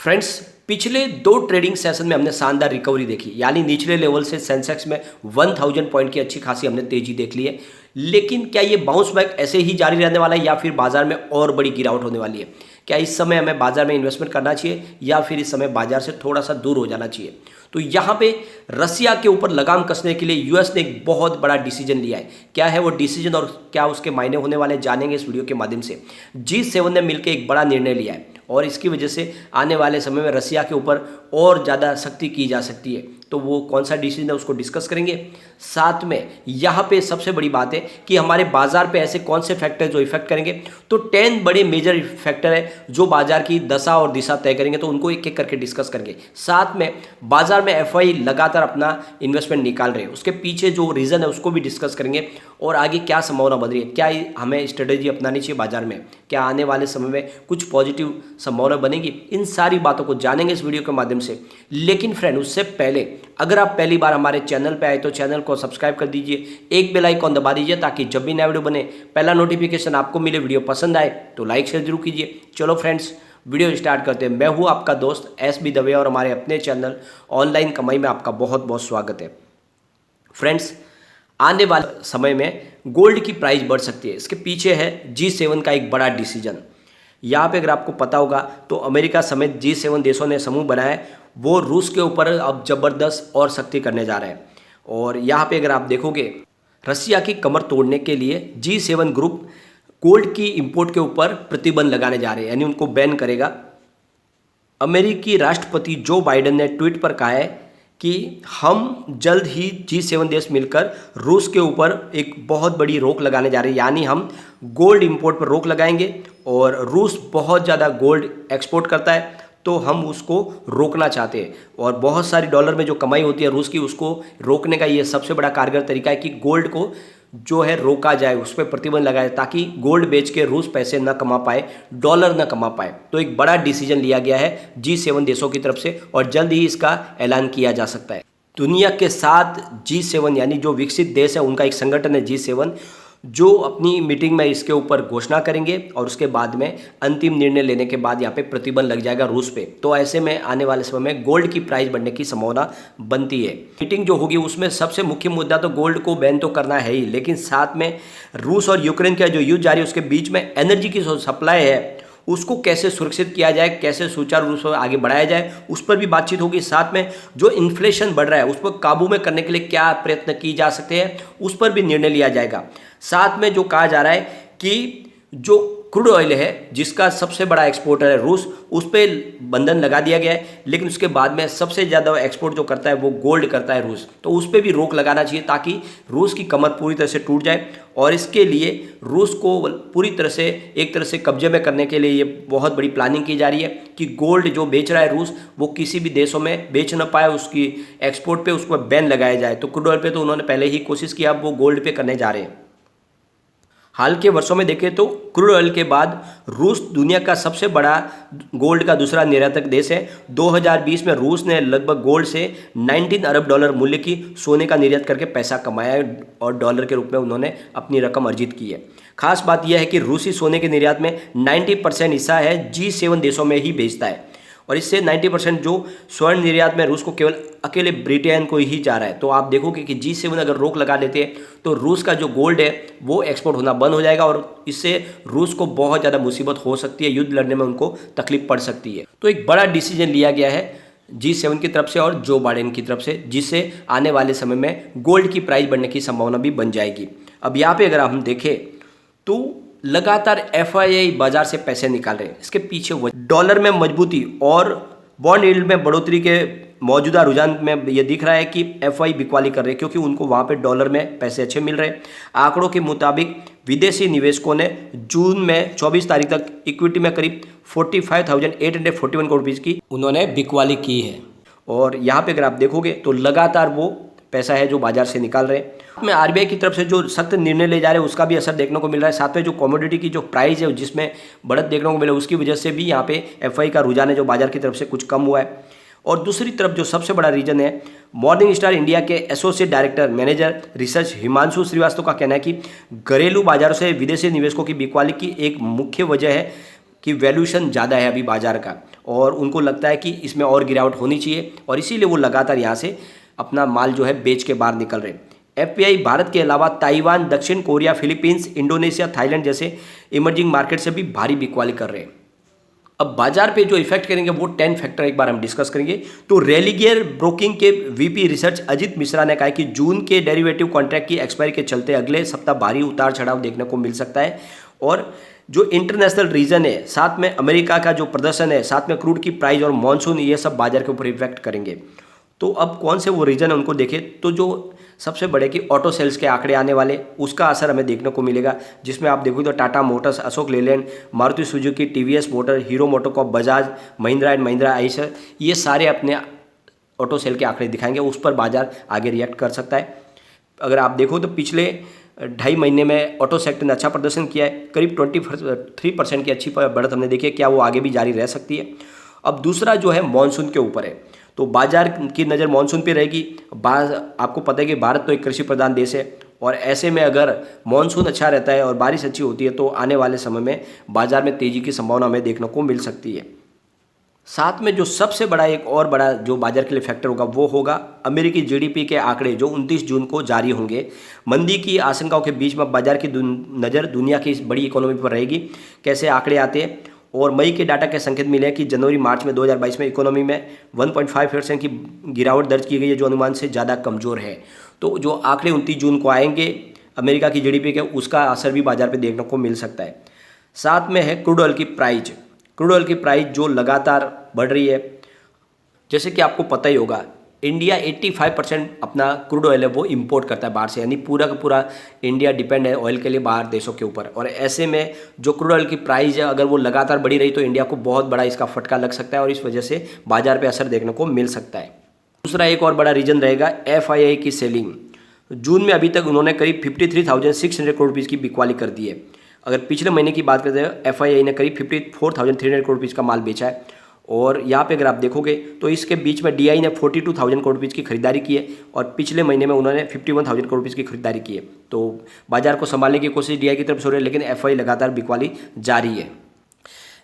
Friends, पिछले 2 trading session में हमने शानदार रिकवरी देखी, यानी निचले लेवल से सेंसेक्स में 1000 पॉइंट की अच्छी खासी हमने तेजी देख ली है। लेकिन क्या ये बाउंस बैक ऐसे ही जारी रहने वाला है या फिर बाजार में और बड़ी गिरावट होने वाली है? क्या इस समय हमें बाजार में इन्वेस्टमेंट करना चाहिए या फिर इस समय बाजार से थोड़ा सा दूर हो जाना चाहिए? तो यहाँ पे रसिया के ऊपर लगाम कसने के लिए यूएस ने एक बहुत बड़ा डिसीजन लिया है। क्या है वो डिसीजन और क्या उसके मायने होने वाले, जानेंगे इस वीडियो के माध्यम से। G7 ने मिलकर एक बड़ा निर्णय लिया है और इसकी वजह से आने वाले समय में रसिया के ऊपर और ज़्यादा सख्ती की जा सकती है। तो वो कौन सा डिसीजन है उसको डिस्कस करेंगे। साथ में यहाँ पे सबसे बड़ी बात है कि हमारे बाजार पे ऐसे कौन से फैक्टर जो इफेक्ट करेंगे। तो 10 बड़े मेजर फैक्टर है जो बाजार की दशा और दिशा तय करेंगे, तो उनको एक एक करके डिस्कस करेंगे। साथ में बाजार में एफआई लगातार अपना इन्वेस्टमेंट निकाल रहे हैं, उसके पीछे जो रीज़न है उसको भी डिस्कस करेंगे और आगे क्या संभावना बन रही है, क्या हमें स्ट्रेटेजी अपनानी चाहिए बाजार में, क्या आने वाले समय में कुछ पॉजिटिव संभावना बनेगी। इन सारी बातों को जानेंगे इस वीडियो के माध्यम से। लेकिन फ्रेंड, उससे पहले अगर आप पहली बार हमारे चैनल पे आए तो चैनल को सब्सक्राइब कर दीजिए, एक बेल आइकॉन दबा दीजिए ताकि जब भी नया वीडियो बने पहला नोटिफिकेशन आपको मिले। वीडियो पसंद आए तो लाइक शेयर जरूर कीजिए। चलो फ्रेंड्स, वीडियो स्टार्ट करते हैं। मैं हूँ आपका दोस्त एस बी दवे और हमारे अपने चैनल ऑनलाइन कमाई में आपका बहुत बहुत स्वागत है। फ्रेंड्स, आने वाले समय में गोल्ड की प्राइस बढ़ सकती है, इसके पीछे है G7 का एक बड़ा डिसीजन। यहाँ पे अगर आपको पता होगा तो अमेरिका समेत G7 देशों ने समूह बनाया है, वो रूस के ऊपर अब जबरदस्त और सख्ती करने जा रहे हैं। और यहाँ पे अगर आप देखोगे, रसिया की कमर तोड़ने के लिए G7 ग्रुप गोल्ड की इंपोर्ट के ऊपर प्रतिबंध लगाने जा रहे हैं, यानी उनको बैन करेगा। अमेरिकी राष्ट्रपति जो बाइडेन ने ट्वीट पर कहा है कि हम जल्द ही G7 देश मिलकर रूस के ऊपर एक बहुत बड़ी रोक लगाने जा रहे हैं, यानी हम गोल्ड इंपोर्ट पर रोक लगाएंगे। और रूस बहुत ज़्यादा गोल्ड एक्सपोर्ट करता है तो हम उसको रोकना चाहते हैं, और बहुत सारी डॉलर में जो कमाई होती है रूस की, उसको रोकने का ये सबसे बड़ा कारगर तरीका है कि गोल्ड को जो है रोका जाए, उस पर प्रतिबंध लगाए ताकि गोल्ड बेच के रूस पैसे न कमा पाए, डॉलर न कमा पाए। तो एक बड़ा डिसीजन लिया गया है G7 देशों की तरफ से और जल्द ही इसका ऐलान किया जा सकता है। दुनिया के 7 G7 यानी जो विकसित देश है उनका एक संगठन है G7, जो अपनी मीटिंग में इसके ऊपर घोषणा करेंगे और उसके बाद में अंतिम निर्णय लेने के बाद यहाँ पे प्रतिबंध लग जाएगा रूस पे। तो ऐसे में आने वाले समय में गोल्ड की प्राइस बढ़ने की संभावना बनती है। मीटिंग जो होगी उसमें सबसे मुख्य मुद्दा तो गोल्ड को बैन तो करना है ही, लेकिन साथ में रूस और यूक्रेन का जो युद्ध जारी है उसके बीच में एनर्जी की जो सप्लाई है उसको कैसे सुरक्षित किया जाए, कैसे सुचारू रूप से आगे बढ़ाया जाए, उस पर भी बातचीत होगी। साथ में जो इन्फ्लेशन बढ़ रहा है उस पर काबू में करने के लिए क्या प्रयत्न किए जा सकते हैं उस पर भी निर्णय लिया जाएगा। साथ में जो कहा जा रहा है कि जो क्रूड ऑयल है जिसका सबसे बड़ा एक्सपोर्टर है रूस, उस पर बंधन लगा दिया गया है, लेकिन उसके बाद में सबसे ज़्यादा एक्सपोर्ट जो करता है वो गोल्ड करता है रूस, तो उस पर भी रोक लगाना चाहिए ताकि रूस की कमर पूरी तरह से टूट जाए। और इसके लिए रूस को पूरी तरह से एक तरह से कब्जे में करने के लिए ये बहुत बड़ी प्लानिंग की जा रही है कि गोल्ड जो बेच रहा है रूस वो किसी भी देशों में बेच ना पाए, उसकी एक्सपोर्ट पे उसको बैन लगाया जाए। तो क्रूड ऑयल पे तो उन्होंने पहले ही कोशिश की, अब वो गोल्ड पे करने जा रहे हैं। हाल के वर्षों में देखें तो क्रूड ऑयल के बाद रूस दुनिया का सबसे बड़ा गोल्ड का दूसरा निर्यातक देश है। 2020 में रूस ने लगभग गोल्ड से 19 अरब डॉलर मूल्य की सोने का निर्यात करके पैसा कमाया है और डॉलर के रूप में उन्होंने अपनी रकम अर्जित की है। खास बात यह है कि रूसी सोने के निर्यात में 90% हिस्सा है G7 देशों में ही बेचता है, और इससे 90% जो स्वर्ण निर्यात में रूस को केवल अकेले ब्रिटेन को ही जा रहा है। तो आप देखोगे कि G7 अगर रोक लगा देते हैं तो रूस का जो गोल्ड है वो एक्सपोर्ट होना बंद हो जाएगा और इससे रूस को बहुत ज़्यादा मुसीबत हो सकती है, युद्ध लड़ने में उनको तकलीफ पड़ सकती है। तो एक बड़ा डिसीजन लिया गया है G7 की तरफ से और जो बाइडेन की तरफ से, जिससे आने वाले समय में गोल्ड की प्राइस बढ़ने की संभावना भी बन जाएगी। अब यहाँ पर अगर हम देखें तो लगातार एफआईआई बाजार से पैसे निकाल रहे हैं, इसके पीछे डॉलर में मजबूती और बॉन्ड यील्ड में बढ़ोतरी के मौजूदा रुझान में ये दिख रहा है कि एफआई बिकवाली कर रहे हैं क्योंकि उनको वहाँ पे डॉलर में पैसे अच्छे मिल रहे हैं। आंकड़ों के मुताबिक विदेशी निवेशकों ने जून में 24 तारीख तक इक्विटी में करीब 45,841 करोड़ रुपये की उन्होंने बिकवाली की है। और यहाँ पे अगर आप देखोगे तो लगातार वो पैसा है जो बाजार से निकाल रहे हैं। में आरबीआई की तरफ से जो सख्त निर्णय ले जा रहे हैं उसका भी असर देखने को मिल रहा है। साथ में जो कमोडिटी की जो प्राइस है जिसमें बढ़त देखने को मिला उसकी वजह से भी यहाँ पे एफआई का रुझान है जो बाजार की तरफ से कुछ कम हुआ है। और दूसरी तरफ जो सबसे बड़ा रीजन है, मॉर्निंग स्टार इंडिया के associate director manager research Himanshu Srivastava का कहना है कि घरेलू बाजारों से विदेशी निवेशकों की बिकवाली की एक मुख्य वजह है कि वैल्यूशन ज़्यादा है अभी बाजार का, और उनको लगता है कि इसमें और गिरावट होनी चाहिए, और इसीलिए वो लगातार यहाँ से अपना माल जो है बेच के बाहर निकल रहे हैं। एफपीआई भारत के अलावा ताइवान, दक्षिण कोरिया, फिलीपींस, इंडोनेशिया, थाईलैंड जैसे इमर्जिंग मार्केट से भी भारी बिकवाली कर रहे हैं। अब बाजार पे जो इफेक्ट करेंगे वो 10 फैक्टर एक बार हम डिस्कस करेंगे। तो रेलिगियर ब्रोकिंग के वीपी रिसर्च अजित मिश्रा ने कहा कि जून के डेरिवेटिव कॉन्ट्रैक्ट की एक्सपायरी के चलते अगले सप्ताह भारी उतार चढ़ाव देखने को मिल सकता है, और जो इंटरनेशनल रीजन है, साथ में अमेरिका का जो प्रदर्शन है, साथ में क्रूड की प्राइस और मॉनसून, ये सब बाजार के ऊपर इफेक्ट करेंगे। तो अब कौन से वो रीजन है उनको देखें, तो जो सबसे बड़े कि ऑटो सेल्स के आंकड़े आने वाले, उसका असर हमें देखने को मिलेगा, जिसमें आप देखोगे तो Tata Motors, Ashok Leyland, Maruti Suzuki, TVS motor, hero MotoCorp, Bajaj, Mahindra and Mahindra, Eicher, ये सारे अपने ऑटो सेल के आंकड़े दिखाएंगे। उस पर बाजार आगे रिएक्ट कर सकता है। अगर आप देखो तो पिछले 2.5 महीने में ऑटो सेक्टर ने अच्छा प्रदर्शन किया है, करीब 23% की अच्छी बढ़त हमने देखी है। क्या वो आगे भी जारी रह सकती है? अब दूसरा जो है मॉनसून के ऊपर है, तो बाजार की नज़र मॉनसून पे रहेगी। आपको पता है कि भारत तो एक कृषि प्रधान देश है, और ऐसे में अगर मॉनसून अच्छा रहता है और बारिश अच्छी होती है तो आने वाले समय में बाजार में तेज़ी की संभावना हमें देखने को मिल सकती है। साथ में जो सबसे बड़ा एक और बड़ा जो बाजार के लिए फैक्टर होगा वो होगा अमेरिकी जीडीपी के आंकड़े, जो 29 जून को जारी होंगे। मंदी की आशंकाओं के बीच में बाजार की नज़र दुनिया की इस बड़ी इकोनॉमी पर रहेगी, कैसे आंकड़े आते हैं। और मई के डाटा के संकेत मिले हैं कि जनवरी मार्च में 2022 में इकोनॉमी में 1.5% की गिरावट दर्ज की गई है, जो अनुमान से ज़्यादा कमज़ोर है। तो जो आंकड़े 29 जून को आएंगे अमेरिका की जीडीपी के, उसका असर भी बाजार पे देखने को मिल सकता है। साथ में है क्रूड ऑयल की प्राइस। क्रूड ऑयल की प्राइस जो लगातार बढ़ रही है, जैसे कि आपको पता ही होगा इंडिया 85% अपना क्रूड ऑयल है वो इंपोर्ट करता है बाहर से, यानी पूरा का पूरा इंडिया डिपेंड है ऑयल के लिए बाहर देशों के ऊपर। और ऐसे में जो क्रूड ऑयल की प्राइस है अगर वो लगातार बढ़ी रही तो इंडिया को बहुत बड़ा इसका फटका लग सकता है, और इस वजह से बाजार पे असर देखने को मिल सकता है। दूसरा एक और बड़ा रीजन रहेगा एफआईआई की सेलिंग। जून में अभी तक उन्होंने करीब 53,600 करोड़ रुपीज़ की बिकवाली कर दी है। अगर पिछले महीने की बात करते हैं, एफआईआई ने करीब 54,300 करोड़ रुपीज़ का माल बेचा है। और यहाँ पे अगर आप देखोगे तो इसके बीच में डीआई ने 42,000 करोड़ रुपीज़ की खरीदारी की है, और पिछले महीने में उन्होंने 51,000 करोड़ रुपीज़ की खरीदारी की है। तो बाजार को संभालने की कोशिश डीआई की तरफ से हो रही है, लेकिन एफआईआई लगातार बिकवाली जारी है।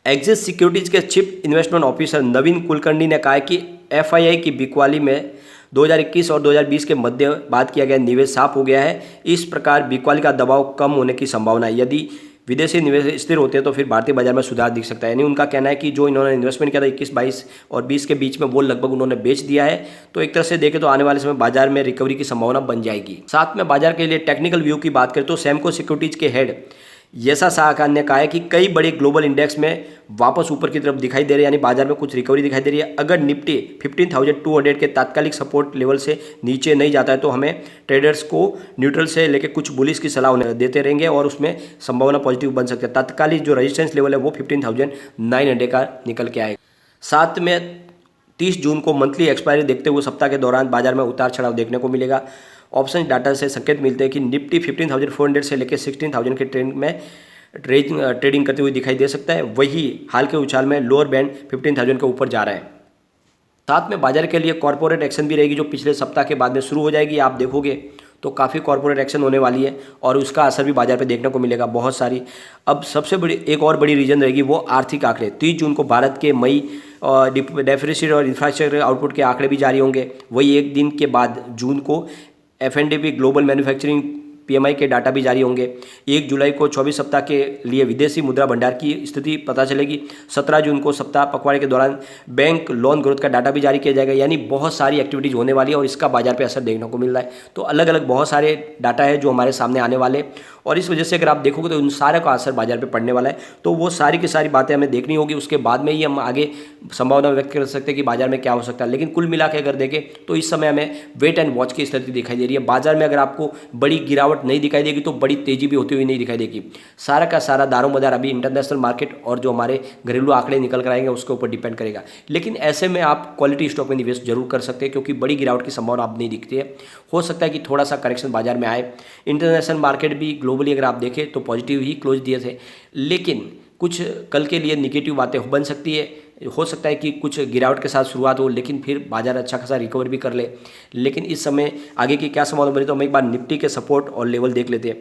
एक्सिस सिक्योरिटीज़ के चीफ इन्वेस्टमेंट ऑफिसर नवीन कुलकर्णी ने कहा है कि एफआईआई की बिकवाली में 2021 और 2020 के मध्य बाद किया गया निवेश साफ हो गया है। इस प्रकार बिकवाली का दबाव कम होने की संभावना है। यदि विदेशी निवेश स्थिर होते हैं तो फिर भारतीय बाजार में सुधार दिख सकता है। यानी उनका कहना है कि जो इन्होंने इन्वेस्टमेंट किया था 21, 22 और 20 के बीच में, वो लगभग उन्होंने बेच दिया है। तो एक तरह से देखें तो आने वाले समय बाजार में रिकवरी की संभावना बन जाएगी। साथ में बाजार के लिए टेक्निकल व्यू की बात करें तो सैमको सिक्योरिटीज़ के हेड यशा साहकार ने कहा है कि कई बड़े ग्लोबल इंडेक्स में वापस ऊपर की तरफ दिखाई दे रहे हैं, यानी बाजार में कुछ रिकवरी दिखाई दे रही है। अगर निफ्टी 15,200 के तात्कालिक सपोर्ट लेवल से नीचे नहीं जाता है तो हमें ट्रेडर्स को न्यूट्रल से लेकर कुछ बुलिश की सलाह देते रहेंगे, और उसमें संभावना पॉजिटिव बन सकती है। तात्कालिक जो रेजिस्टेंस लेवल है वो 15,900 का निकल के आएगा। साथ में 30 जून को मंथली एक्सपायरी देखते हुए सप्ताह के दौरान बाजार में उतार चढ़ाव देखने को मिलेगा। ऑप्शन डाटा से संकेत मिलते हैं कि निफ्टी 15,400 से लेकर 16,000 के ट्रेंड में ट्रेडिंग करते हुए दिखाई दे सकता है। वही हाल के उछाल में लोअर बैंड 15,000 के ऊपर जा रहा है। साथ में बाजार के लिए कॉर्पोरेट एक्शन भी रहेगी, जो पिछले सप्ताह के बाद में शुरू हो जाएगी। आप देखोगे तो काफ़ी कॉर्पोरेट एक्शन होने वाली है, और उसका असर भी बाजार पे देखने को मिलेगा बहुत सारी। अब सबसे बड़ी एक और बड़ी रीजन रहेगी वो आर्थिक आंकड़े। 30 जून को भारत के मई डेफिसिट और इंफ्रास्ट्रक्चर आउटपुट के आंकड़े भी जारी होंगे। वही एक दिन के बाद जून को एफ&डी ग्लोबल मैन्युफैक्चरिंग पीएमआई के डाटा भी जारी होंगे। 1 जुलाई को 24 सप्ताह के लिए विदेशी मुद्रा भंडार की स्थिति पता चलेगी। 17 जून को सप्ताह पखवाड़े के दौरान बैंक लोन ग्रोथ का डाटा भी जारी किया जाएगा। यानी बहुत सारी एक्टिविटीज़ होने वाली है, और इसका बाजार पे असर देखने को मिल रहा है। तो अलग अलग बहुत सारे डाटा है जो हमारे सामने आने वाले, और इस वजह से अगर आप देखोगे तो उन सारे का असर बाजार पर पड़ने वाला है। तो वो सारी की सारी बातें हमें देखनी होगी, उसके बाद में ही हम आगे संभावना व्यक्त कर सकते हैं कि बाजार में क्या हो सकता है। लेकिन कुल मिला के अगर देखें तो इस समय हमें वेट एंड वॉच की स्थिति दिखाई दे रही है। बाजार में अगर आपको बड़ी गिरावट नहीं दिखाई देगी तो बड़ी तेजी भी होती हुई नहीं दिखाई देगी। सारा का सारा दारोमदार अभी इंटरनेशनल मार्केट और जो हमारे घरेलू आंकड़े निकल कर आएंगे उसके ऊपर डिपेंड करेगा। लेकिन ऐसे में आप क्वालिटी स्टॉक में निवेश जरूर कर सकते हैं, क्योंकि बड़ी गिरावट की संभावना अब नहीं दिखती है। हो सकता है कि थोड़ा सा करेक्शन बाजार में आए। इंटरनेशनल मार्केट भी ग्लोबली अगर आप देखें तो पॉजिटिव ही क्लोज दिए थे, लेकिन कुछ कल के लिए निगेटिव बातें बन सकती है। हो सकता है कि कुछ गिरावट के साथ शुरुआत हो, लेकिन फिर बाजार अच्छा खासा रिकवर भी कर ले। लेकिन इस समय आगे की क्या संभावना बनी, तो हम एक बार निफ्टी के सपोर्ट और लेवल देख लेते हैं।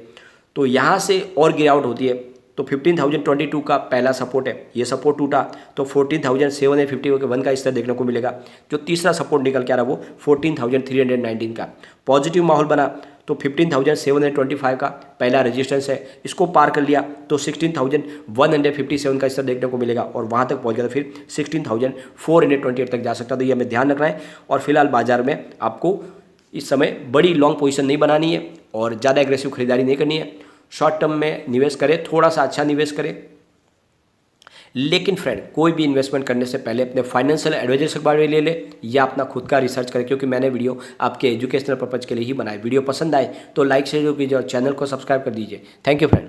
तो यहाँ से और गिरावट होती है तो 15,022 का पहला सपोर्ट है, ये सपोर्ट टूटा तो 14,751 का स्तर देखने को मिलेगा। जो तीसरा सपोर्ट निकल के आ रहा वो 14,319 का पॉजिटिव माहौल बना, तो 15,725 का पहला रेजिस्टेंस है, इसको पार कर लिया तो 16,157 का स्तर देखने को मिलेगा और वहाँ तक पहुँच गया तो फिर 16,428 तक जा सकता है। तो ये हमें ध्यान रखना है। और फिलहाल बाजार में आपको इस समय बड़ी लॉन्ग पोजीशन नहीं बनानी है और ज़्यादा एग्रेसिव खरीदारी नहीं करनी है। शॉर्ट टर्म में निवेश करें, थोड़ा सा अच्छा निवेश करें, लेकिन फ्रेंड कोई भी इन्वेस्टमेंट करने से पहले अपने फाइनेंशियल एडवाइजर से बारे में ले ले या अपना खुद का रिसर्च करें, क्योंकि मैंने वीडियो आपके एजुकेशनल पर्पज़ के लिए ही बनाई। वीडियो पसंद आए तो लाइक शेयर कीजिए और चैनल को सब्सक्राइब कर दीजिए। Thank you friend.